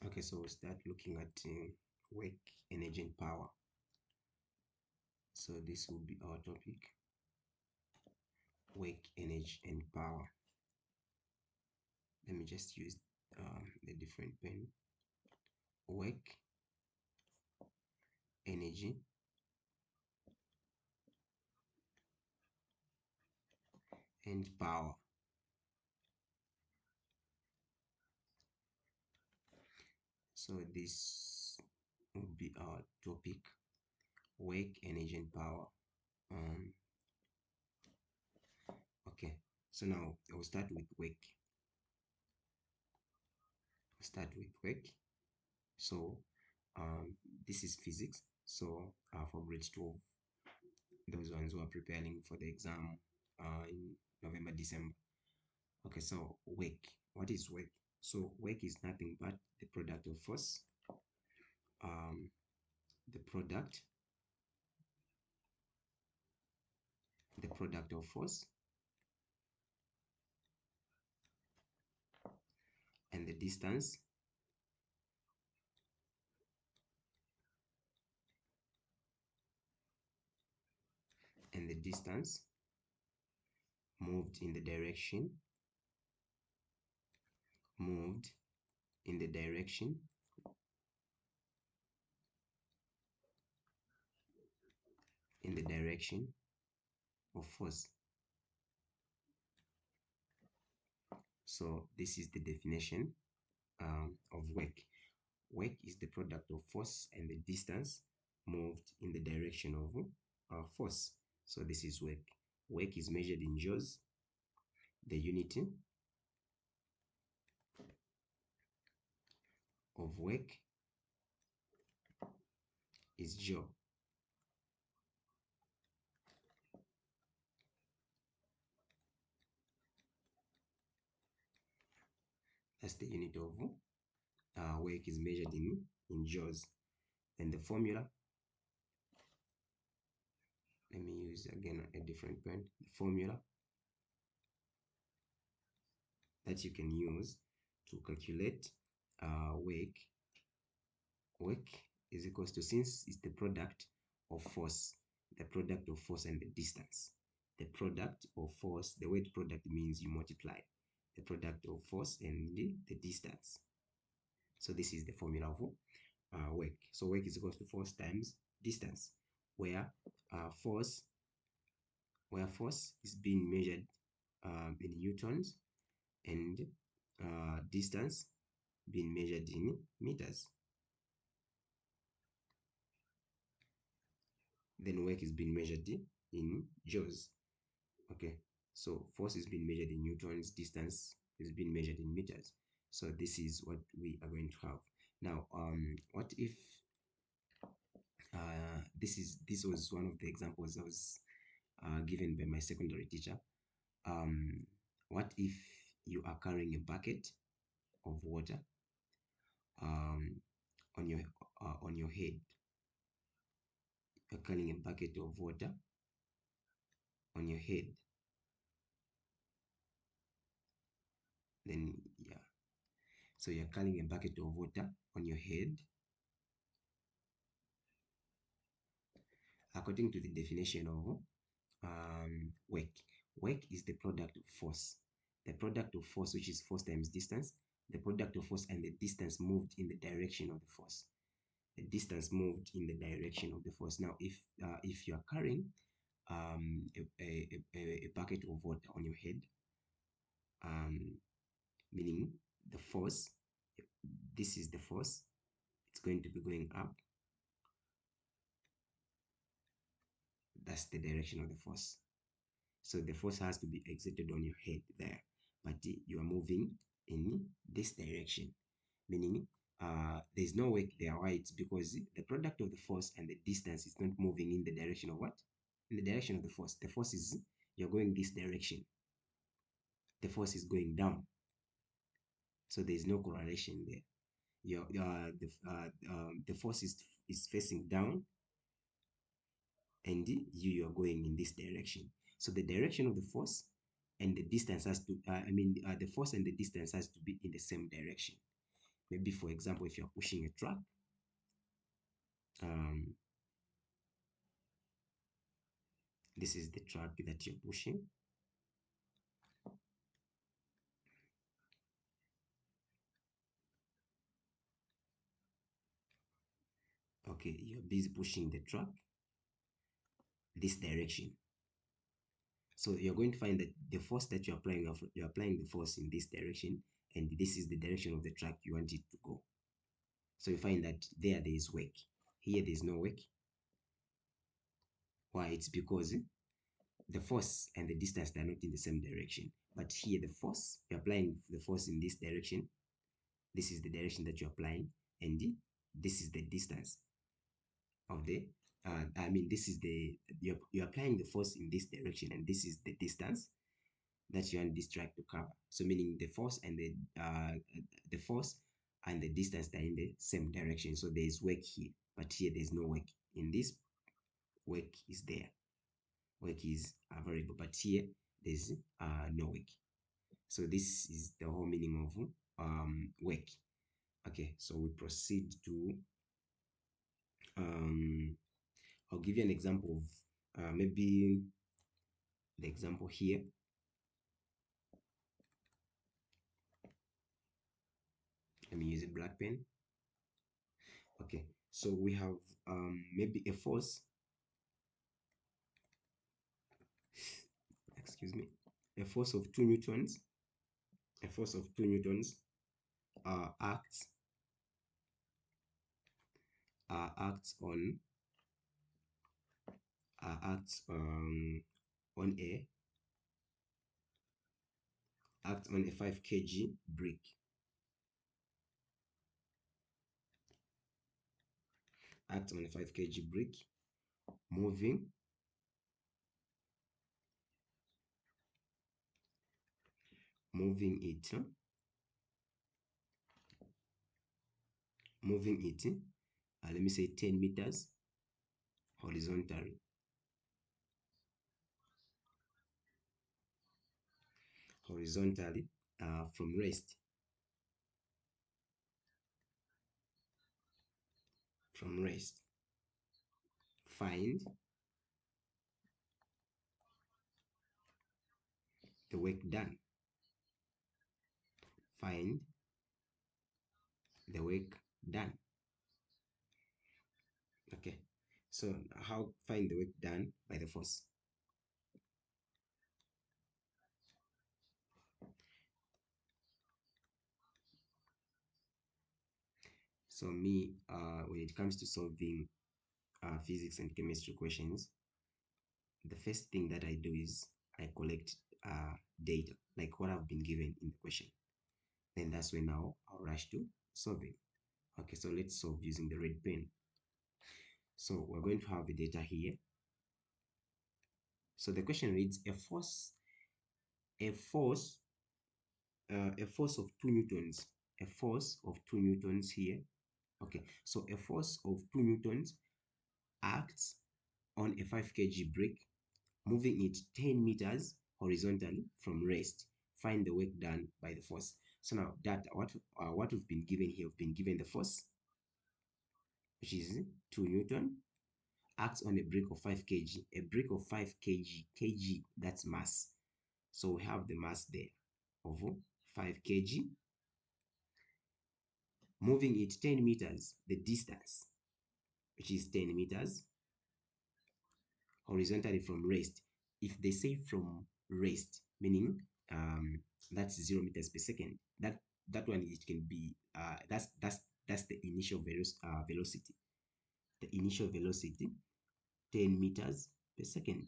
Okay, so we'll start looking at work, energy, and power. So this will be our topic: work, energy, and power. Let me just use a different pen. Work, energy, and power. So this will be our topic: work, energy, and power. Um, okay. So now we'll start with work. Start with work. So this is physics. So for grade 12, those ones who are preparing for the exam in November, December. Okay, so work. What is work? So work is nothing but the product of force, um, the product of force and the distance moved in the direction moved in the direction of force. So this is the definition of work. Work is the product of force and the distance moved in the direction of force. So this is work. Work is measured in joules. The unit of work is joule. That's the unit of work is measured in joules. And the formula, let me use again a different pen. The formula that you can use to calculate work is equals to, since it's the product of force and the distance. The product of force, the word product means you multiply the product of force and the distance. So this is the formula of work. So work is equals to force times distance, where force is being measured in newtons and distance being measured in meters. Then work is being measured in joules. Okay, so force is being measured in newtons, distance is being measured in meters. So this is what we are going to have. Now, what if this was one of the examples I was given by my secondary teacher. What if you are carrying a bucket of water um, on your head? You're carrying a bucket of water on your head. Then yeah, so you're carrying a bucket of water on your head. According to the definition of work, work is the product of force. The product of force, which is force times distance, the product of force and the distance moved in the direction of the force. The distance moved in the direction of the force. Now, if you are carrying a bucket of water on your head, meaning the force, this is the force, it's going to be going up. That's the direction of the force. So the force has to be exerted on your head there, but you are moving in this direction, meaning there's no work there. Why? It's because the product of the force and the distance is not moving in the direction of what? In the direction of the force. The force is, you're going this direction. The force is going down. So there's no correlation there. The force is facing down, and you are going in this direction. So the direction of the force and the distance has to, the force and the distance has to be in the same direction. Maybe for example, if you're pushing a truck, um, this is the truck that you're pushing. Okay, you're busy pushing the truck this direction. So you're going to find that the force that you're applying the force in this direction, and this is the direction of the truck you want it to go. So you find that there is work. Here there is no work. Why? It's because the force and the distance, they are not in the same direction. But here the force, you're applying the force in this direction. This is the direction that you're applying, and this is the distance of the this is the you're applying the force in this direction, and this is the distance that you want this track to cover. So meaning the force and the distance are in the same direction. So there is work here, but here there's no work. In this, work is there. Work is a variable, but here there's no work. So this is the whole meaning of work. Okay, so we proceed to I'll give you an example of maybe the example here. Let me use a black pen. Okay, so we have maybe a force, excuse me, a force of 2 newtons. A force of 2 newtons acts acts on acts on a acts on a 5 kg brick. Acts on a 5 kg brick, moving moving it moving it let me say 10 meters horizontally. Horizontally from rest. From rest. Find the work done. Find the work done. Okay, so how find the work done by the force? So me, when it comes to solving physics and chemistry questions, the first thing that I do is I collect data, like what I've been given in the question. Then that's when I'll rush to solving. Okay, so let's solve using the red pen. So we're going to have the data here. So the question reads a force a force of 2 newtons, a force of 2 newtons here. Okay, so a force of 2 newtons acts on a 5 kg brick, moving it 10 meters horizontally from rest. Find the work done by the force. So now that what we've been given here, we've been given the force, which is 2 newton, acts on a brick of 5 kg. A brick of 5 kg, that's mass. So we have the mass there of 5 kg, moving it 10 meters, the distance, which is 10 meters horizontally from rest. If they say from rest, meaning that's 0 meters per second, that one it can be that's the initial velocity. The initial velocity 10 meters per second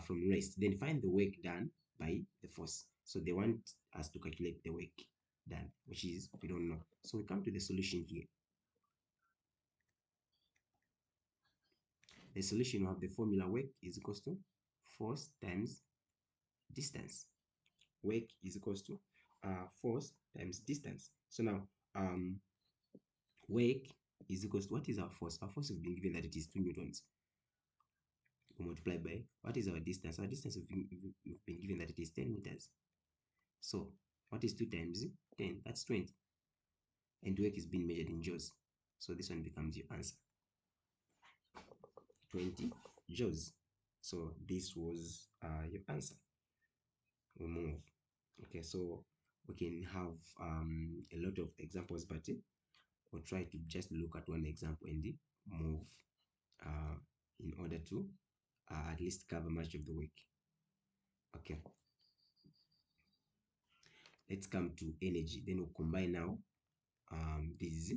from rest. Then find the work done by the force. So they want us to calculate the work done, which is we don't know. So we come to the solution here. The solution of the formula work is equals to force times distance. Work is equals to force times distance. So now work is equals to, what is our force? Our force has been given that it is 2 newtons. We multiply by what is our distance? Our distance we've been given that it is 10 meters. So What is 2 times 10? That's 20. And work is being measured in joules. So this one becomes your answer. 20 joules. So this was your answer. We move. Okay, so we can have a lot of examples, but we'll try to just look at one example and move uh, in order to at least cover much of the week. Okay, let's come to energy. Then we'll combine now these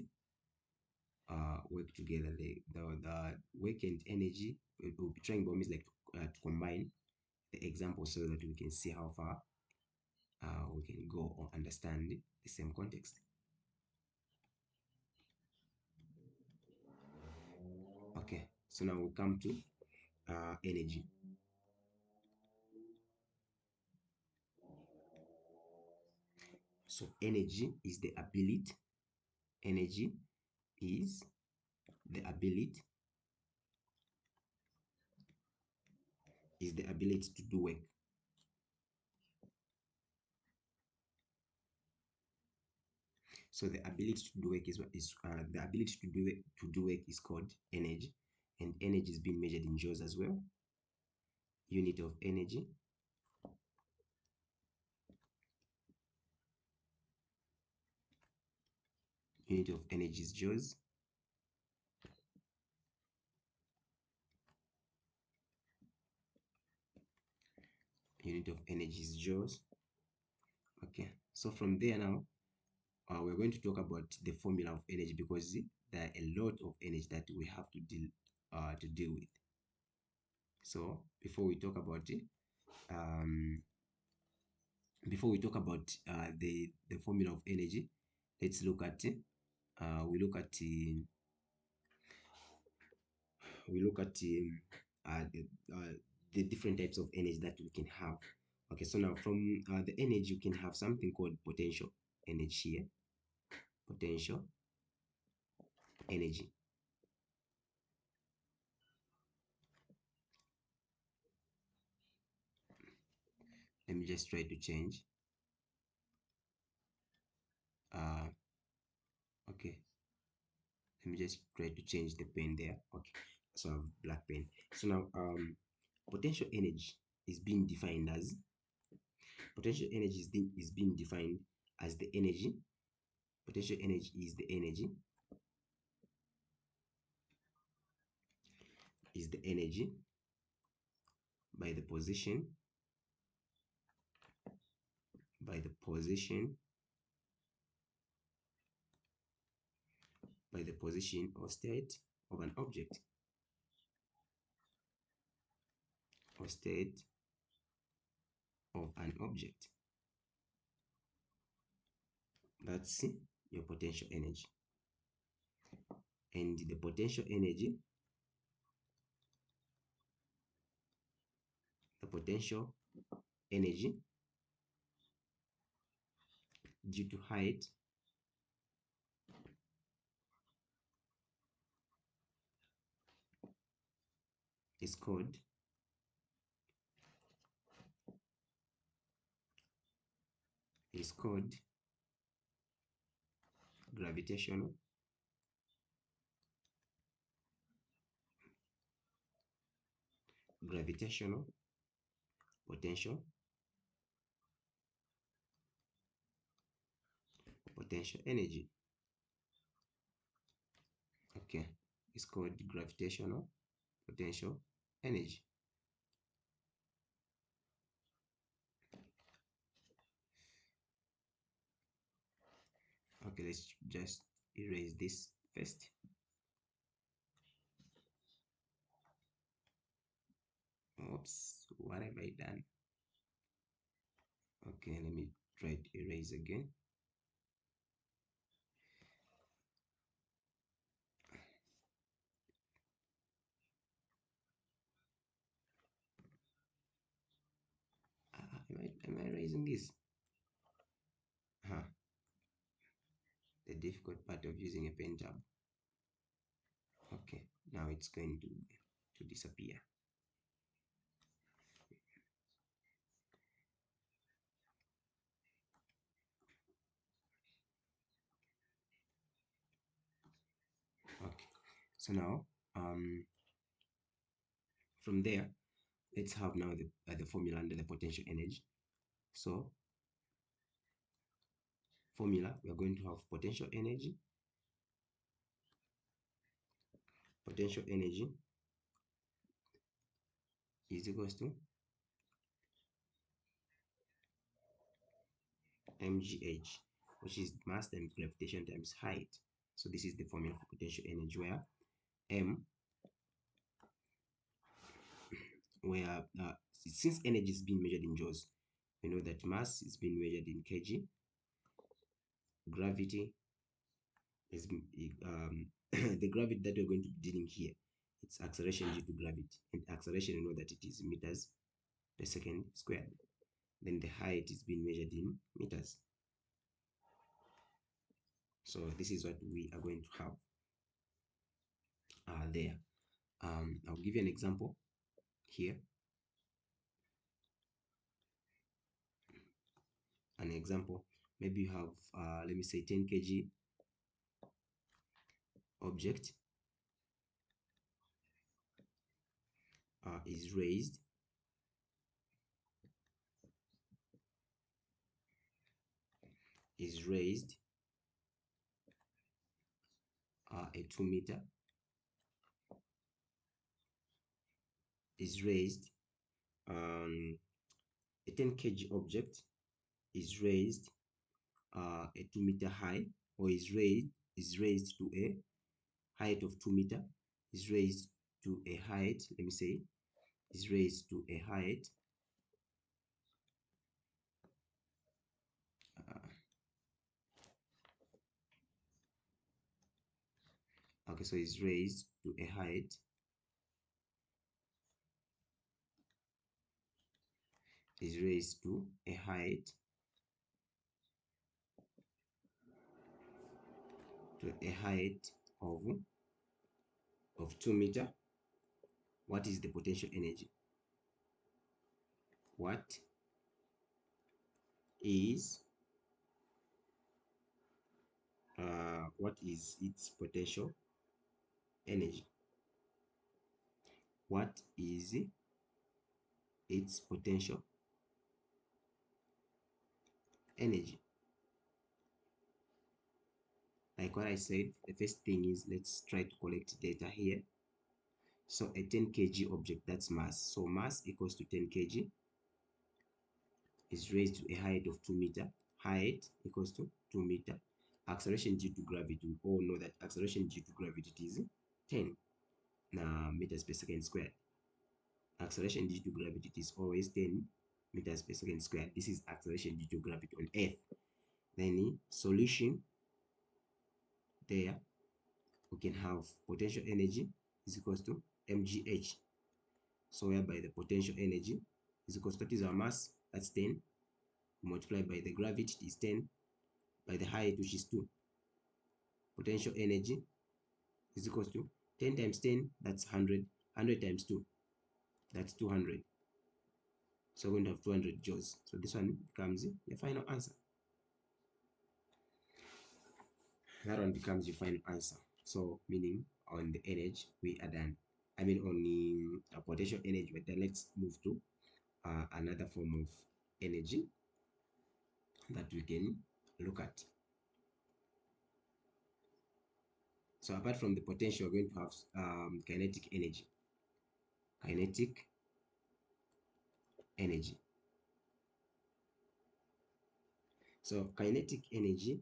work together. The work and energy, we'll be trying almost like to combine the example so that we can see how far we can go or understand the same context. Okay, so now we come to energy. So energy is the ability. Energy is the ability to do work. So the ability to do work is the ability to do work is called energy, and energy is being measured in joules as well. Unit of energy. Unit of energy is joules. Unit of energy is joules. Okay, so from there now, we're going to talk about the formula of energy because there are a lot of energy that we have to deal with. So before we talk about it, before we talk about the formula of energy, let's look at we look at the different types of energy that we can have. Okay, so now from the energy, you can have something called potential energy here. Potential energy. Let me just try to change. Okay, let me just try to change the pen there. Okay, so I have black pen. So now potential energy is being defined as potential energy is being defined as the energy. Potential energy is the energy by the position by the position or state of an object or state of an object. That's your potential energy. And the potential energy due to height is called gravitational potential energy. Okay, it's called gravitational potential energy. Okay, let's just erase this first. Oops, what have I done? Okay, let me try to erase again. Am I erasing this? Huh. The difficult part of using a pen tab. Okay, now it's going to disappear. So now from there, let's have now the formula under the potential energy. So formula, we are going to have potential energy is equals to mgh, which is mass times gravitation times height. So this is the formula for potential energy, where m, where since energy is being measured in joules, we know that mass is being measured in kg, gravity is the gravity that we're going to be dealing here, it's acceleration due to gravity, and acceleration, you know that it is meters per second squared. Then the height is being measured in meters. So this is what we are going to have there. I'll give you an example here. An example, maybe you have let me say 10 kg object is raised a 2 meter is raised a 10 kg object is raised a 2 meter high, or is raised to a height of 2 meter, is raised to a height, let me say, is raised to a height okay, so is raised to a height is raised to a height of 2 meter. What is the potential energy? What is its potential energy? What is its potential energy? Like what I said, the first thing is, let's try to collect data here. So a 10 kg object, that's mass. So mass equals to 10 kg is raised to a height of 2 meter. Height equals to 2 meter. Acceleration due to gravity, we all know that acceleration due to gravity is 10 meters per second squared. Acceleration due to gravity is always 10 meters per second squared. This is acceleration due to gravity on Earth. Then solution there, we can have potential energy is equals to mgh. So whereby the potential energy is equals to, what is our mass? That's 10, multiplied by the gravity is 10, by the height, which is 2. Potential energy is equals to 10 times 10, that's 100. 100 times 2, that's 200. So we're going to have 200 joules. So this one becomes your final answer. That one becomes your final answer. So meaning on the energy we are done. I mean on the potential energy we're done. Let's move to another form of energy that we can look at. So apart from the potential, we're going to have kinetic energy. Kinetic energy. So kinetic energy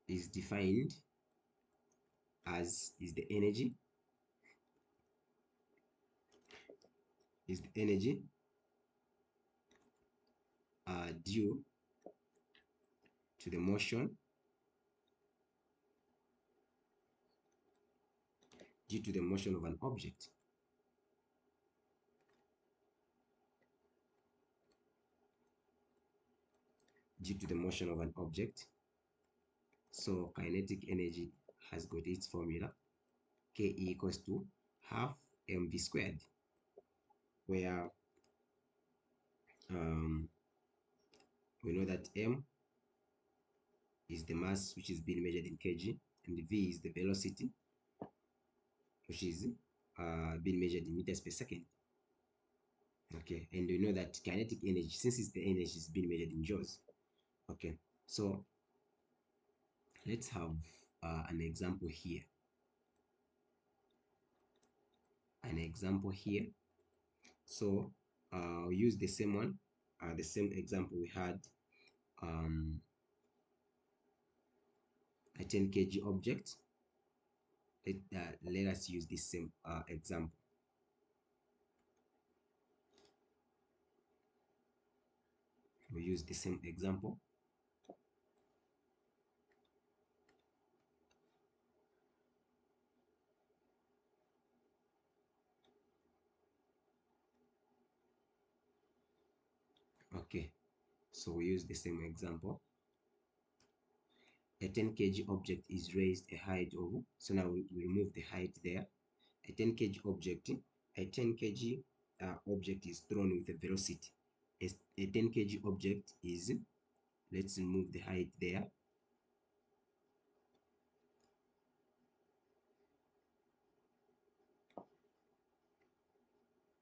is defined as the energy due to the motion of an object. Due to the motion of an object. So kinetic energy has got its formula, Ke equals to half mv squared, where we know that m is the mass which is being measured in kg, and v is the velocity which is being measured in meters per second. Okay, and we know that kinetic energy, since it's the energy, is being measured in joules. Okay, so let's have an example here. So I'll use the same one, the same example we had, a 10 kg object. Let us use this same example. We'll use the same example. Okay, so we use the same example. A 10 kg object is raised a height of, so now we remove the height there. A 10 kg object, a 10 kg object is thrown with a velocity. A 10 kg object is, let's remove the height there.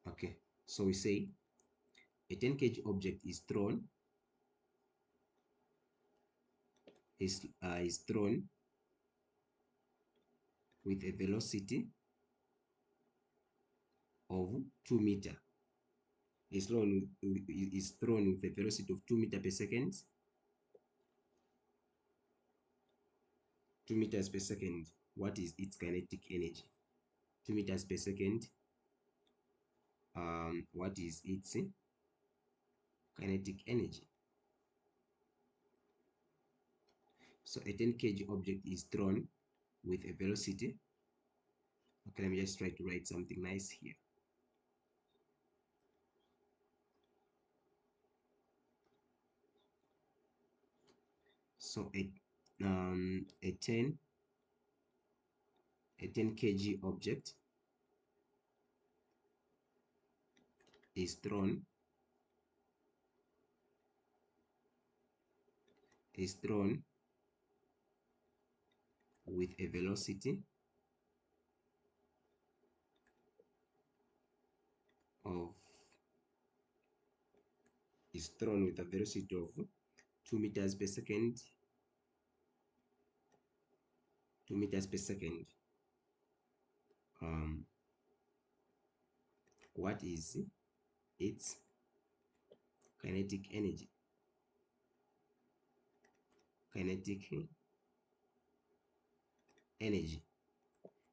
Okay, so we say a 10 kg object is thrown is thrown with a velocity of 2 meter. Is thrown with a velocity of 2 meter per second. 2 meters per second. What is its kinetic energy? 2 meters per second. What is its kinetic energy? So a 10 kg object is thrown with a velocity. Okay, let me just try to write something nice here. So a 10 kg object is thrown with a velocity of 2 meters per second. 2 meters per second. What is its kinetic energy? Kinetic energy.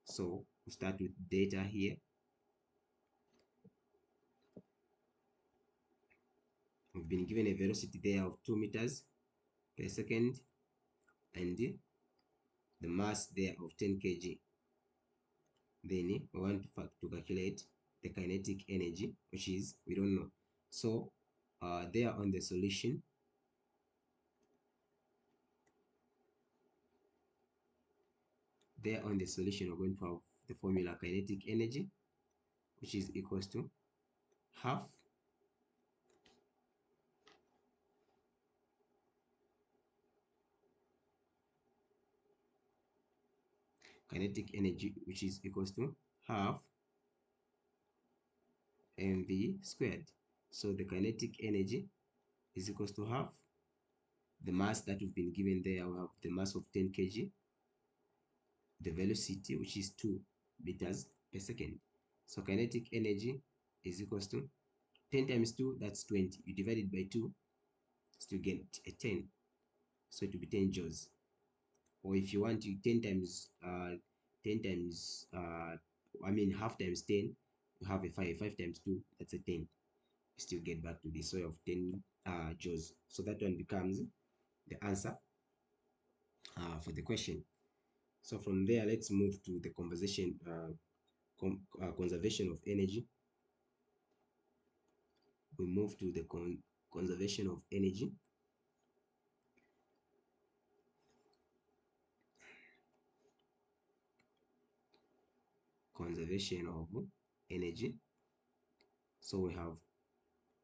So we start with data here. We've been given a velocity there of 2 meters per second and the mass there of 10 kg. Then we want to calculate the kinetic energy, which is, we don't know. So there on the solution, we're going to have the formula kinetic energy, which is equals to half kinetic energy, which is equals to half mv squared. So the kinetic energy is equals to half the mass that we've been given there. We have the mass of 10 kg, the velocity, which is 2 meters per second. So kinetic energy is equals to 10 times 2, that's 20. You divide it by 2 to get a 10. So it will be 10 joules. Or if you want to 10 times half times 10, you have a 5. 5 times 2, that's a 10. You still get back to this way of 10 joules. So that one becomes the answer for the question. So from there, let's move to the conversation conservation of energy. We move to the conservation of energy. Conservation of energy. So we have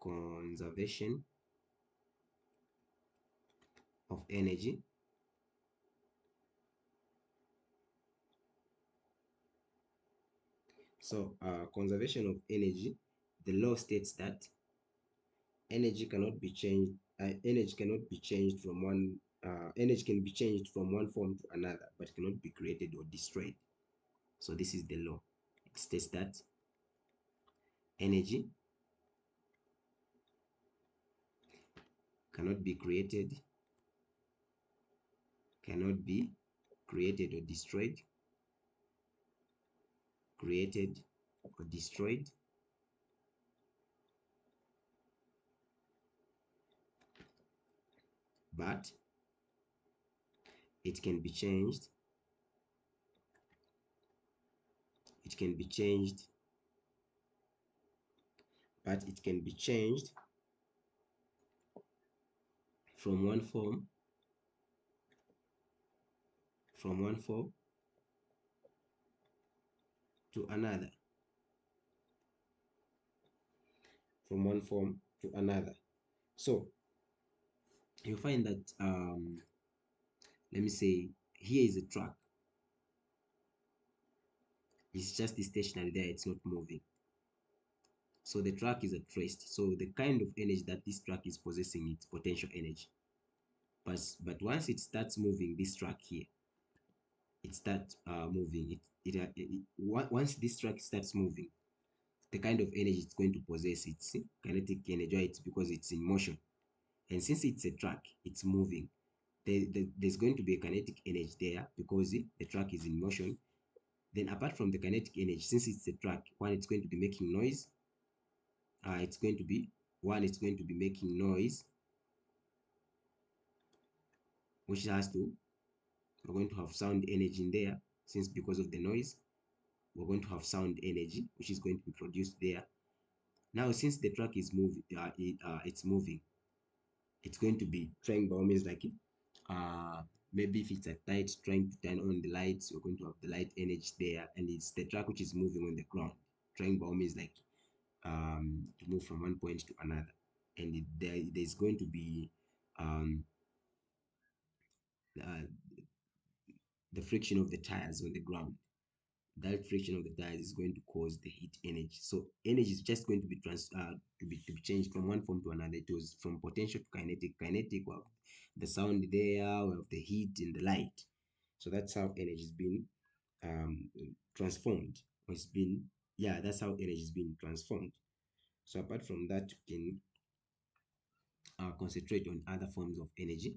conservation of energy. So conservation of energy, the law states that energy cannot be changed. Energy cannot be changed from one. Energy can be changed from one form to another, but cannot be created or destroyed. So this is the law. It states that energy cannot be created, cannot be created or destroyed, created or destroyed, but it can be changed. It can be changed, but it can be changed from one form to another, from one form to another. So you find that let me say here is a track. It's just stationary there, it's not moving. So the track is at rest. So the kind of energy that this track is possessing, it's potential energy. But once it starts moving, this track here, it starts moving. Once this track starts moving, the kind of energy it's going to possess, it's kinetic energy. It's because it's in motion, and since it's a track, it's moving. There's going to be a kinetic energy there because the track is in motion. Then apart from the kinetic energy, since it's a track, one, it's going to be making noise. It's going to be It's going to be making noise, which has to we're going to have sound energy in there. Since because of the noise, we're going to have sound energy, which is going to be produced there. Now, since the track is moving, it's moving. It's going to be trying by all means, like uh maybe if it's at night, trying to turn on the lights, you're going to have the light energy there, and it's the track which is moving on the ground, trying by all means, like to move from one point to another. And there's going to be um uh, the friction of the tires on the ground. That friction of the tires is going to cause the heat energy. So energy is just going to be to be changed from one form to another. It was from potential to kinetic. Kinetic, well, the sound there, well, the heat and the light. So that's how energy has been um, transformed. Or it's been Yeah, that's how energy is being transformed. So apart from that, you can concentrate on other forms of energy.